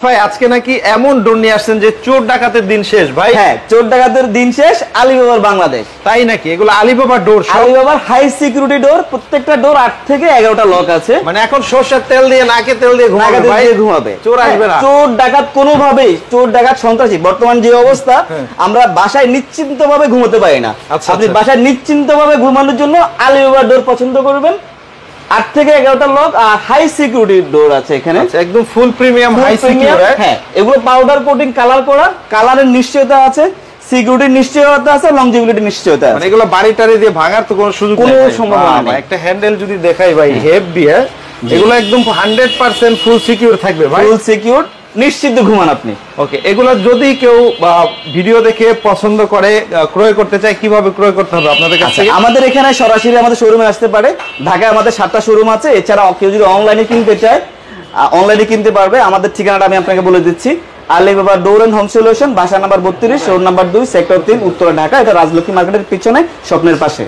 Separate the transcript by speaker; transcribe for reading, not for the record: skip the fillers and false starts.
Speaker 1: ভাই আজকে নাকি এমন ডোর নিয়ে আসছেন যে চোর ডাকাতের দিন শেষ ভাই।
Speaker 2: হ্যাঁ, চোর ডাকাতের দিন শেষ আলিবাবার বাংলাদেশ।
Speaker 1: তাই নাকি? এগুলো আলিবাবার ডোর,
Speaker 2: আলিবাবার হাই সিকিউরিটি ডোর। প্রত্যেকটা ডোর 8 থেকে 11টা লক আছে।
Speaker 1: মানে এখন সরষের তেল দিয়ে নাকে তেল দিয়ে ঘুমাবে, চোর আসবে না।
Speaker 2: চোর ডাকাত কোনোভাবেই, চোর ডাকাত সন্ত্রাসী বর্তমান যে অবস্থা, আমরা বাসায় নিশ্চিন্তভাবে ঘুমোতে পারি না। আপনি বাসায় নিশ্চিন্তভাবে ঘুমানোর জন্য আলিবাবার ডোর পছন্দ করবেন। 8 থেকে 11টা লক আর হাই সিকিউরিটি ডোর আছে এখানে,
Speaker 1: একদম ফুল প্রিমিয়াম হাই সিকিউর।
Speaker 2: হ্যাঁ, এগুলো পাউডার কোটিং কালার করা, কালারের নিশ্চয়তা আছে, সিকিউরিটির নিশ্চয়তা আছে, লংজিভিটি নিশ্চয়তা আছে।
Speaker 1: মানে এগুলো বাড়ি টাড়ি দিয়ে ভাঙার তো কোনো সুযোগ নেই,
Speaker 2: কোনো সম্ভাবনা নেই।
Speaker 1: একটা হ্যান্ডেল যদি দেখাই ভাই হেভি, এগুলো একদম 100% ফুল সিকিউর থাকবে ভাই,
Speaker 2: ফুল সিকিউর, নিশ্চিত ঘুমান আপনি।
Speaker 1: ওকে, এগুলো যদি কেউ ভিডিও দেখে পছন্দ করে ক্রয় করতে চায়, কিভাবে ক্রয় করতে হবে আপনাদের কাছে?
Speaker 2: আমাদের এখানে সরাসরি আমাদের শোরুমে আসতে পারে। ঢাকায় আমাদের 7টা শোরুম আছে। এছাড়া কেউ যদি অনলাইনে কিনতে চায়, অনলাইনে কিনতে পারবে। আমাদের ঠিকানাটা আমি আপনাকে বলে দিচ্ছি। Alibaba door and home solution, বাসা number 32, road number 2, sector 3, Uttara, Dhaka. এটা রাজলক্ষ্মী মার্কেটের পিছনে, স্বপ্নের পাশে।